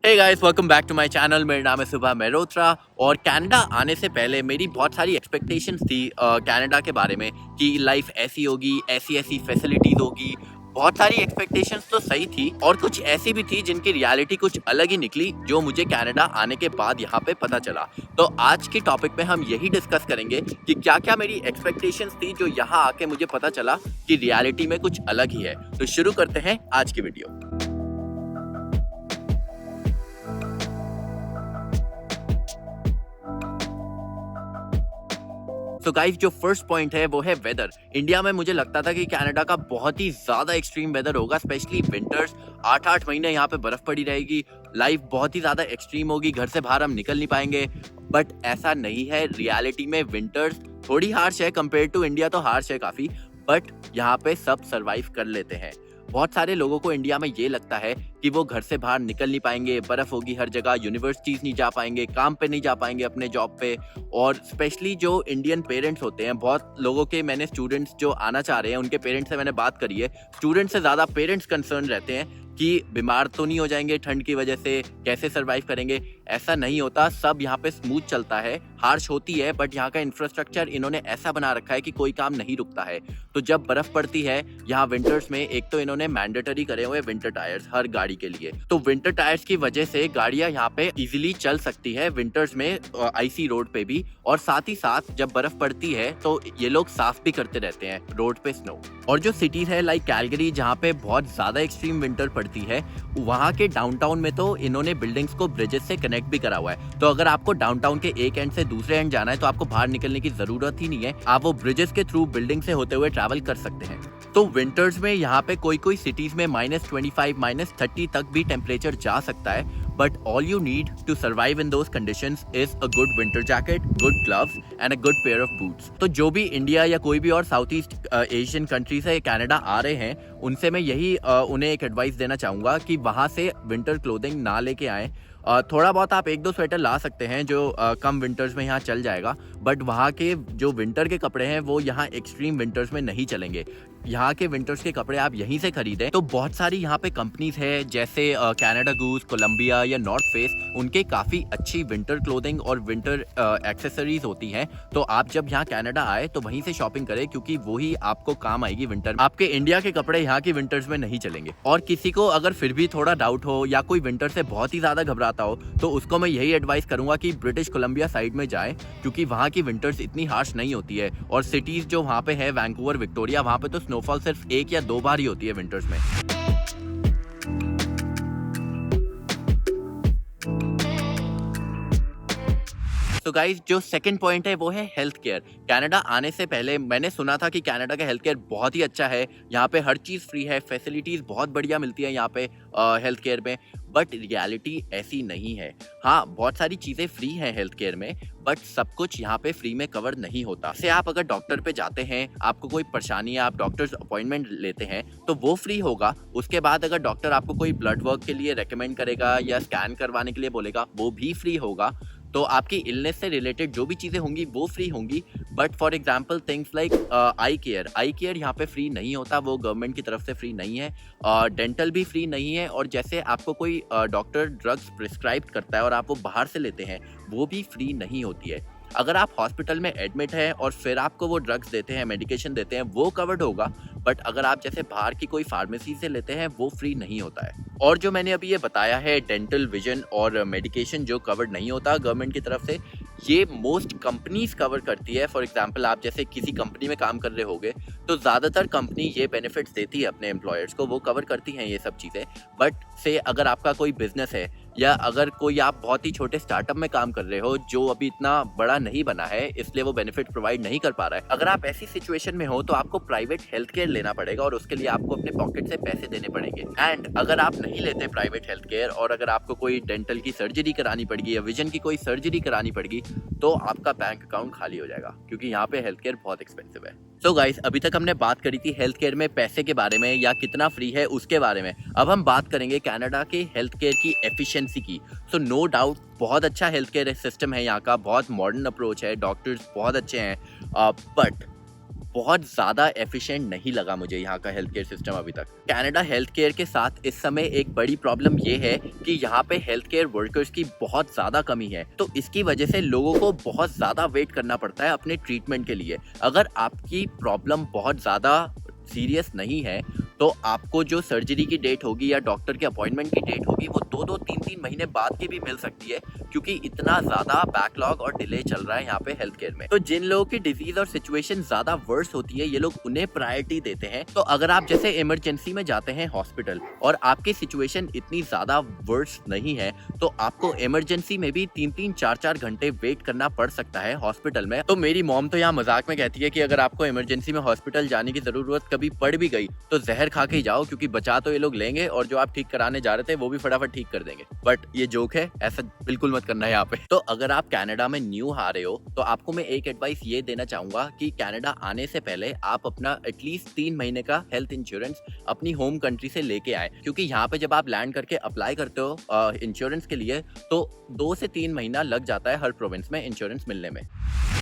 Hey guys, welcome back to my channel. मेरा नाम है सुबह मेहरोत्रा और कनाडा आने से पहले मेरी बहुत सारी एक्सपेक्टेशंस थी कनाडा के बारे में कि लाइफ ऐसी होगी, ऐसी ऐसी फैसिलिटीज़ होगी। बहुत सारी एक्सपेक्टेशंस तो सही थी और कुछ ऐसी भी थी जिनकी रियलिटी कुछ अलग ही निकली, जो मुझे कनाडा आने के बाद यहाँ पे पता चला। तो आज के टॉपिक में हम यही डिस्कस करेंगे कि क्या-क्या मेरी एक्सपेक्टेशंस थी जो यहाँ आके मुझे पता चला कि रियलिटी में कुछ अलग ही है। तो शुरू करते हैं आज की वीडियो। तो गाइस, जो फर्स्ट पॉइंट है वो है वेदर। इंडिया में मुझे लगता था कि कनाडा का बहुत ही ज़्यादा एक्सट्रीम वेदर होगा, स्पेशली विंटर्स। 8-8 महीने यहाँ पे बर्फ़ पड़ी रहेगी, लाइफ बहुत ही ज़्यादा एक्सट्रीम होगी, घर से बाहर हम निकल नहीं पाएंगे। बट ऐसा नहीं है, रियलिटी में विंटर्स थोड़ी हार्श है, कंपेयर टू इंडिया तो हार्श है काफ़ी, बट यहाँ पे सब सर्वाइव कर लेते हैं। बहुत सारे लोगों को इंडिया में ये लगता है कि वो घर से बाहर निकल नहीं पाएंगे, बर्फ होगी हर जगह, यूनिवर्सिटीज नहीं जा पाएंगे, काम पे नहीं जा पाएंगे, अपने जॉब पे। और स्पेशली जो इंडियन पेरेंट्स होते हैं, बहुत लोगों के, मैंने स्टूडेंट्स जो आना चाह रहे हैं उनके पेरेंट्स से मैंने बात करी है, स्टूडेंट्स से ज़्यादा पेरेंट्स कंसर्न रहते हैं कि बीमार तो नहीं हो जाएंगे ठंड की वजह से, कैसे सर्वाइव करेंगे। ऐसा नहीं होता, सब यहाँ पे स्मूथ चलता है। हार्श होती है बट यहाँ का इंफ्रास्ट्रक्चर इन्होंने ऐसा बना रखा है कि कोई काम नहीं रुकता है। तो जब बर्फ पड़ती है यहाँ विंटर्स में, एक तो इन्होंने मैंडेटरी करे हुए विंटर टायर्स हर गाड़ी के लिए, तो विंटर टायर्स की वजह से गाड़ियां यहाँ पे इजीली चल सकती है विंटर्स में, आईसी रोड पे भी। और साथ ही साथ जब बर्फ पड़ती है तो ये लोग साफ भी करते रहते हैं रोड पे स्नो। और जो सिटीज है लाइक कैलगरी, जहाँ पे बहुत ज्यादा एक्सट्रीम विंटर पड़ती है, वहाँ के डाउनटाउन में तो इन्होंने बिल्डिंग्स को ब्रिजेस से कनेक्ट भी करा हुआ है। तो अगर आपको डाउनटाउन के एक एंड से दूसरे एंड जाना है तो आपको बाहर निकलने की जरूरत ही नहीं है, आप वो ब्रिजेस के थ्रू बिल्डिंग से होते हुए ट्रैवल कर सकते हैं। तो विंटर्स में यहाँ पे कोई कोई सिटीज में -25, -30 तक भी टेम्परेचर जा सकता है, but all you need to survive in those conditions is a good winter jacket, good gloves and a good pair of boots. तो जो भी इंडिया या कोई भी और साउथ ईस्ट एशियन कंट्री से कनाडा आ रहे हैं, उनसे मैं यही उन्हें एक एडवाइस देना चाहूँगा कि वहाँ से विंटर क्लोथिंग ना लेके आएँ। थोड़ा बहुत आप 1-2 स्वेटर ला सकते हैं जो कम विंटर्स में यहाँ चल जाएगा, बट वहाँ के जो विंटर के कपड़े हैं वो यहाँ एक्सट्रीम विंटर्स में नहीं चलेंगे। यहाँ के विंटर्स के कपड़े आप यहीं से खरीदें। तो बहुत सारी यहाँ पे कंपनीज है, जैसे कनाडा गूज, कोलंबिया या नॉर्थ फेस, उनके काफ़ी अच्छी विंटर क्लोथिंग और विंटर एक्सेसरीज होती हैं। तो आप जब यहाँ कनाडा आए तो वहीं से शॉपिंग करें, क्योंकि वही आपको काम आएगी विंटर में। आपके इंडिया के कपड़े यहाँ की विंटर्स में नहीं चलेंगे। और किसी को अगर फिर भी थोड़ा डाउट हो या कोई विंटर से बहुत ही ज़्यादा घबराता हो, तो उसको मैं यही एडवाइस करूंगा कि ब्रिटिश कोलंबिया साइड में जाएं, क्योंकि वहाँ की विंटर्स इतनी हार्श नहीं होती है। और सिटीज़ जो वहाँ पे है, वैंकूवर, विक्टोरिया, वहाँ पे तो स्नोफॉल सिर्फ 1 या 2 बार ही होती है विंटर्स में। तो गाइस, जो सेकंड पॉइंट है वो है हेल्थ केयर। कनाडा आने से पहले मैंने सुना था कि कनाडा का हेल्थ केयर बहुत ही अच्छा है, यहाँ पे हर चीज़ फ्री है, फैसिलिटीज़ बहुत बढ़िया मिलती है यहाँ पे हेल्थ केयर में। बट रियलिटी ऐसी नहीं है। हाँ, बहुत सारी चीज़ें फ्री हैं हेल्थ केयर में, बट सब कुछ यहाँ पे फ्री में कवर नहीं होता। जैसे आप अगर डॉक्टर पे जाते हैं, आपको कोई परेशानी है, आप डॉक्टर्स अपॉइंटमेंट लेते हैं, तो वो फ्री होगा। उसके बाद अगर डॉक्टर आपको कोई ब्लड वर्क के लिए रेकमेंड करेगा या स्कैन करवाने के लिए बोलेगा, वो भी फ्री होगा। तो आपकी इलनेस से रिलेटेड जो भी चीज़ें होंगी वो फ्री होंगी। But for example things like I care यहाँ पे फ्री नहीं होता, वो गवर्नमेंट की तरफ से फ्री नहीं है। डेंटल भी फ्री नहीं है। और जैसे आपको कोई डॉक्टर ड्रग्स प्रिस्क्राइब करता है और आप वो बाहर से लेते हैं, वो भी फ्री नहीं होती है। अगर आप हॉस्पिटल में एडमिट हैं और फिर आपको वो ड्रग्स देते हैं, मेडिकेशन देते हैं, वो कवर्ड होगा। बट अगर आप जैसे बाहर की कोई फार्मेसी से लेते हैं, वो फ्री नहीं होता है। और जो मैंने अभी ये बताया है, डेंटल, विजन और मेडिकेशन जो कवर्ड नहीं होता गवर्नमेंट की तरफ से, ये मोस्ट कंपनीज कवर करती है। फॉर एग्जांपल, आप जैसे किसी कंपनी में काम कर रहे होगे, तो ज़्यादातर कंपनी ये बेनिफिट्स देती है अपने एम्प्लॉयर्स को, वो कवर करती हैं ये सब चीज़ें। बट से अगर आपका कोई बिजनेस है या अगर कोई आप बहुत ही छोटे स्टार्टअप में काम कर रहे हो जो अभी इतना बड़ा नहीं बना है, इसलिए वो बेनिफिट प्रोवाइड नहीं कर पा रहा है, अगर आप ऐसी सिचुएशन में हो तो आपको प्राइवेट हेल्थ केयर लेना पड़ेगा और उसके लिए आपको अपने पॉकेट से पैसे देने पड़ेंगे। एंड अगर आप नहीं लेते प्राइवेट हेल्थ केयर और अगर आपको कोई डेंटल की सर्जरी करानी पड़ेगी या विजन की कोई सर्जरी करानी पड़ेगी, तो आपका बैंक अकाउंट खाली हो जाएगा, क्योंकि यहाँ पे हेल्थ केयर बहुत एक्सपेंसिव है। तो गाइस, अभी तक हमने बात करी थी हेल्थ केयर में पैसे के बारे में या कितना फ्री है उसके बारे में। अब हम बात करेंगे कनाडा के हेल्थ केयर की एफिशिएंसी की। सो नो डाउट बहुत अच्छा हेल्थ केयर सिस्टम है यहाँ का, बहुत मॉडर्न अप्रोच है, डॉक्टर्स बहुत अच्छे हैं। बट बहुत ज़्यादा एफिशिएंट नहीं लगा मुझे यहाँ का हेल्थ केयर सिस्टम अभी तक। कनाडा हेल्थ केयर के साथ इस समय एक बड़ी प्रॉब्लम ये है कि यहाँ पे हेल्थ केयर वर्कर्स की बहुत ज़्यादा कमी है, तो इसकी वजह से लोगों को बहुत ज़्यादा वेट करना पड़ता है अपने ट्रीटमेंट के लिए। अगर आपकी प्रॉब्लम बहुत ज़्यादा सीरियस नहीं है तो आपको जो सर्जरी की डेट होगी या डॉक्टर के अपॉइंटमेंट की डेट होगी वो 2-2 3-3 महीने बाद की भी मिल सकती है, क्योंकि इतना ज़्यादा बैकलॉग और डिले चल रहा है यहाँ पे हेल्थ केयर में। तो जिन लोगों की डिजीज और सिचुएशन ज़्यादा वर्स होती है ये लोग उन्हें प्रायोरिटी देते हैं। तो अगर आप जैसे इमरजेंसी में जाते हैं हॉस्पिटल और आपकी सिचुएशन इतनी ज़्यादा वर्स नहीं है तो आपको इमरजेंसी में भी 3-3 4-4 घंटे वेट करना पड़ सकता है हॉस्पिटल में। तो मेरी मॉम तो यहाँ मजाक में कहती है कि अगर आपको इमरजेंसी में हॉस्पिटल जाने की जरूरत कभी पड़ भी गई तो जहर खा के ही जाओ, क्योंकि बचा तो ये लोग लेंगे और जो आप ठीक कराने जा रहे थे वो भी फटाफट ठीक कर देंगे। बट ये जोक है, ऐसा बिल्कुल मत करना है यहाँ पे। तो अगर आप कनाडा में न्यू आ रहे हो तो आपको मैं एक एडवाइस ये देना चाहूंगा कि कनाडा आने से पहले आप अपना एटलीस्ट 3 महीने का हेल्थ इंश्योरेंस अपनी होम कंट्री से लेके आए, क्योंकि यहाँ पे जब आप लैंड करके अप्लाई करते हो इंश्योरेंस के लिए तो 2 से 3 महीना लग जाता है हर प्रोविंस में इंश्योरेंस मिलने में।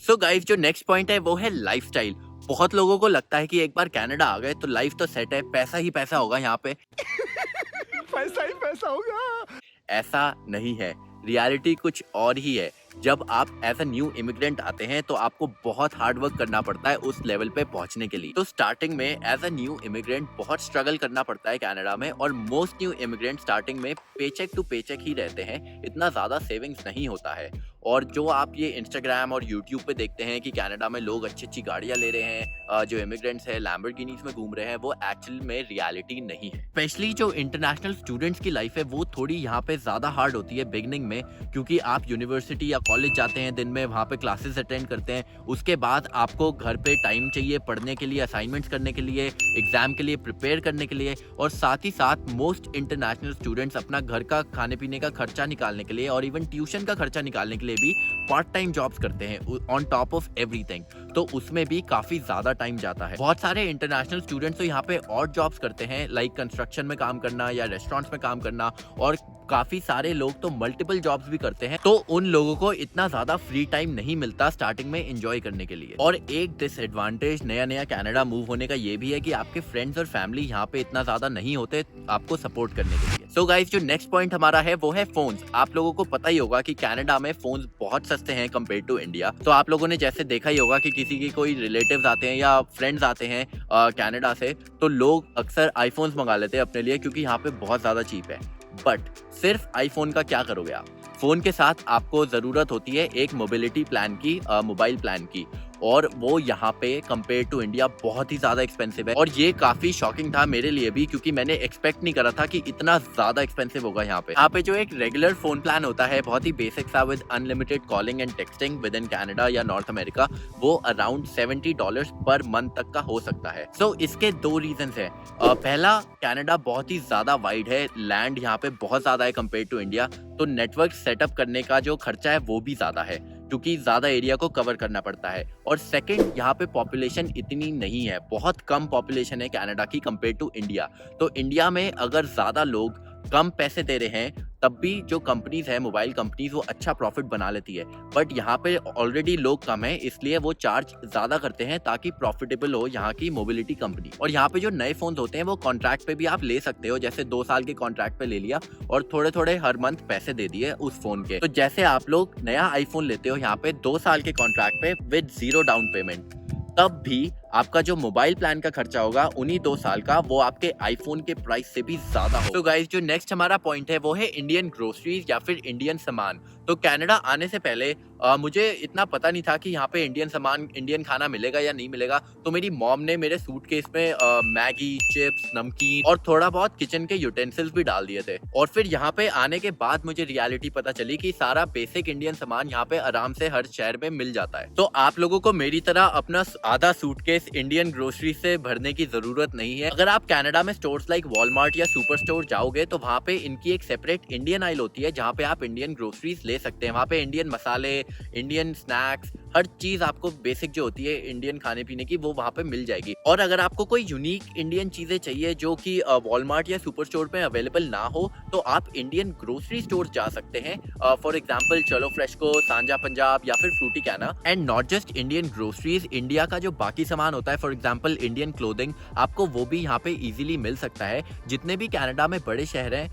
सो गाइस, जो नेक्स्ट पॉइंट है वो है लाइफस्टाइल। बहुत लोगों को लगता है कि एक बार कनाडा आ गए तो लाइफ तो सेट है, पैसा ही पैसा होगा यहाँ पे। पैसा ही पैसा होगा। ऐसा नहीं है, रियलिटी कुछ और ही है। जब आप एज अ न्यू इमिग्रेंट आते हैं तो आपको बहुत हार्ड वर्क करना पड़ता है उस लेवल पे पहुंचने के लिए। तो स्टार्टिंग में एज अ न्यू इमिग्रेंट बहुत स्ट्रगल करना पड़ता है कनाडा में, और मोस्ट न्यू इमिग्रेंट स्टार्टिंग में पेचेक टू पेचेक ही रहते हैं, इतना ज्यादा सेविंग्स नहीं होता है। और जो आप ये इंस्टाग्राम और यूट्यूब पे देखते हैं कि कनाडा में लोग अच्छी अच्छी गाड़ियां ले रहे हैं, जो इमिग्रेंट्स हैं लैम्बोर्गिनीज में घूम रहे हैं, वो एक्चुअल में रियलिटी नहीं है। स्पेशली जो इंटरनेशनल स्टूडेंट्स की लाइफ है वो थोड़ी यहाँ पे ज्यादा हार्ड होती है बिगनिंग में, क्योंकि आप यूनिवर्सिटी या कॉलेज जाते हैं, दिन में वहाँ पे क्लासेस अटेंड करते हैं, उसके बाद आपको घर पे टाइम चाहिए पढ़ने के लिए, असाइनमेंट्स करने के लिए, एग्जाम के लिए प्रिपेयर करने के लिए, और साथ ही साथ मोस्ट इंटरनेशनल स्टूडेंट्स अपना घर का खाने पीने का खर्चा निकालने के लिए और इवन ट्यूशन का खर्चा निकालने के लिए भी पार्ट टाइम जॉब्स करते हैं ऑन टॉप ऑफ एवरीथिंग। तो उसमें भी काफी ज्यादा टाइम जाता है। बहुत सारे इंटरनेशनल स्टूडेंट्स तो यहाँ पे और जॉब्स करते हैं, लाइक कंस्ट्रक्शन में काम करना या रेस्टोरेंट्स में काम करना, और काफी सारे लोग तो मल्टीपल जॉब्स भी करते हैं। तो उन लोगों को इतना ज्यादा फ्री टाइम नहीं मिलता स्टार्टिंग में एंजॉय करने के लिए। और एक डिसएडवांटेज नया नया कनाडा मूव होने का ये भी है कि आपके फ्रेंड्स और फैमिली यहाँ पे इतना ज्यादा नहीं होते आपको सपोर्ट करने के लिए। सो गाइस, जो नेक्स्ट पॉइंट हमारा है वो है फोन्स। आप लोगों को पता ही होगा कि कनाडा में फोन्स बहुत सस्ते हैं कंपेयर टू इंडिया। तो आप लोगों ने जैसे देखा ही होगा कि किसी की कोई रिलेटिव्स आते हैं या फ्रेंड्स आते हैं कनाडा से, तो लोग अक्सर आईफोन्स मंगा लेते हैं अपने लिए, क्योंकि यहाँ पे बहुत ज्यादा चीप है। बट सिर्फ आईफोन का क्या करोगे आप? फोन के साथ आपको जरूरत होती है एक मोबिलिटी प्लान की, मोबाइल प्लान की, और वो यहाँ पे कंपेयर टू इंडिया बहुत ही ज्यादा एक्सपेंसिव है। और ये काफी शॉकिंग था मेरे लिए भी, क्योंकि मैंने एक्सपेक्ट नहीं करा था कि इतना ज्यादा एक्सपेंसिव होगा यहाँ पे। यहाँ पे जो एक रेगुलर फोन प्लान होता है बहुत ही बेसिक सा with unlimited calling and texting with in Canada या नॉर्थ अमेरिका, वो अराउंड $70 पर मंथ तक का हो सकता है। सो इसके 2 रीजन है। पहला, कनाडा बहुत ही ज्यादा वाइड है, लैंड यहाँ पे बहुत ज्यादा है कंपेयर टू इंडिया, तो नेटवर्क सेटअप करने का जो खर्चा है वो भी ज्यादा है, क्योंकि ज्यादा एरिया को कवर करना पड़ता है। और सेकंड, यहाँ पे पॉपुलेशन इतनी नहीं है, बहुत कम पॉपुलेशन है कनाडा की कंपेयर टू इंडिया। तो इंडिया में अगर ज्यादा लोग कम पैसे दे रहे हैं तब भी जो कंपनीज है, मोबाइल कंपनीज, वो अच्छा प्रॉफिट बना लेती है। बट यहाँ पे ऑलरेडी लोग कम है, इसलिए वो चार्ज ज्यादा करते हैं ताकि प्रॉफिटेबल हो यहाँ की मोबिलिटी कंपनी। और यहाँ पे जो नए फोन होते हैं वो कॉन्ट्रैक्ट पे भी आप ले सकते हो, जैसे 2 साल के कॉन्ट्रैक्ट पे ले लिया और थोड़े थोड़े हर मंथ पैसे दे दिए उस फोन के। तो जैसे आप लोग नया आईफोन लेते हो यहाँ पे 2 साल के कॉन्ट्रैक्ट पे विद 0 डाउन पेमेंट, तब भी आपका जो मोबाइल प्लान का खर्चा होगा उन्हीं 2 साल का, वो आपके आईफोन के प्राइस से भी ज्यादा हो। तो गाइस, जो नेक्स्ट हमारा पॉइंट है वो है इंडियन ग्रोसरीज या फिर इंडियन सामान। तो कनाडा आने से पहले मुझे इतना पता नहीं था कि यहाँ पे इंडियन सामान, इंडियन खाना मिलेगा या नहीं मिलेगा। तो मेरी मॉम ने मेरे सूटकेस में मैगी, चिप्स, नमकीन और थोड़ा बहुत किचन के यूटेंसिल्स भी डाल दिए थे। और फिर यहाँ पे आने के बाद मुझे रियलिटी पता चली कि सारा बेसिक इंडियन सामान यहाँ पे आराम से हर शहर में मिल जाता है। तो आप लोगों को मेरी तरह अपना आधा सूटकेस इंडियन ग्रोसरी से भरने की जरूरत नहीं है। अगर आप कनाडा में स्टोर्स लाइक वॉलमार्ट या सुपर स्टोर जाओगे तो वहाँ पे इनकी एक सेपरेट इंडियन आइल होती है, जहाँ पे आप इंडियन ग्रोसरीज ले सकते हैं। वहाँ पे इंडियन मसाले, इंडियन स्नैक्स, हर चीज आपको बेसिक जो होती है इंडियन खाने पीने की वो वहाँ पे मिल जाएगी। और अगर आपको कोई यूनिक इंडियन चीजें चाहिए जो कि वॉलमार्ट या सुपर स्टोर पे अवेलेबल ना हो, तो आप इंडियन ग्रोसरी स्टोर जा सकते हैं। फॉर एग्जाम्पल चलो फ्रेशको, सांझा पंजाब या फिर फ्रूटी कैना। And not just Indian groceries, India का जो बाकी सामान होता है, फॉर एग्जाम्पल इंडियन क्लोथिंग, आपको वो भी यहाँ पे इजीली मिल सकता है। जितने भी कनाडा में बड़े शहर हैं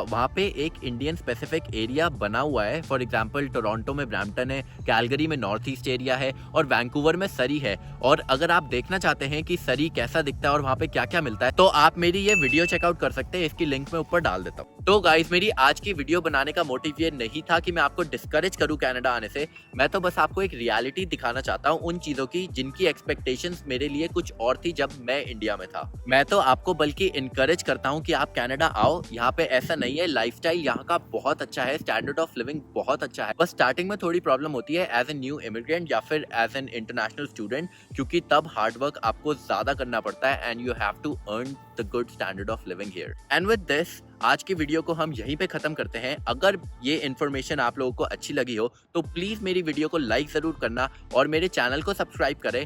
वहाँ पे एक इंडियन स्पेसिफिक एरिया बना हुआ है। फॉर एग्जाम्पल टोरंटो में ब्रैम्पटन है, कैलगरी में नॉर्थ ईस्ट एरिया है और वैंकूवर में सरी है। और अगर आप देखना चाहते हैं कि सरी कैसा दिखता है और वहाँ पे क्या क्या मिलता है, तो आप मेरी ये वीडियो चेकआउट कर सकते हैं। इसकी लिंक मैं ऊपर डाल देता हूँ। तो गाइस, मेरी आज की वीडियो बनाने का मोटिव ये नहीं था कि मैं आपको डिस्करेज करूँ कनाडा आने से। मैं तो बस आपको एक रियलिटी दिखाना चाहता हूँ उन चीजों की जिनकी एक्सपेक्टेशंस मेरे लिए कुछ और थी जब मैं इंडिया में था। मैं तो आपको बल्कि इनकरेज करता हूँ कि आप कनाडा आओ। यहाँ पे ऐसा नहीं है, लाइफस्टाइल यहाँ का बहुत अच्छा है, स्टैंडर्ड ऑफ लिविंग बहुत अच्छा है। बस स्टार्टिंग में थोड़ी प्रॉब्लम होती है एज ए न्यू इमिग्रेंट या फिर एज एन इंटरनेशनल स्टूडेंट, क्योंकि तब हार्डवर्क आपको ज्यादा करना पड़ता है and you have to earn the good standard of living here. And with this आज की वीडियो को हम यहीं पे खत्म करते हैं। अगर ये इन्फॉर्मेशन आप लोगों को अच्छी लगी हो तो प्लीज मेरी वीडियो को लाइक जरूर करना और मेरे चैनल को सब्सक्राइब करें।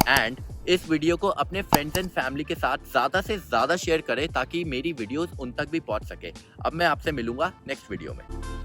एंड इस वीडियो को अपने फ्रेंड्स एंड फैमिली के साथ ज्यादा से ज्यादा शेयर करें ताकि मेरी वीडियोस उन तक भी पहुंच सके। अब मैं आपसे मिलूंगा नेक्स्ट वीडियो में।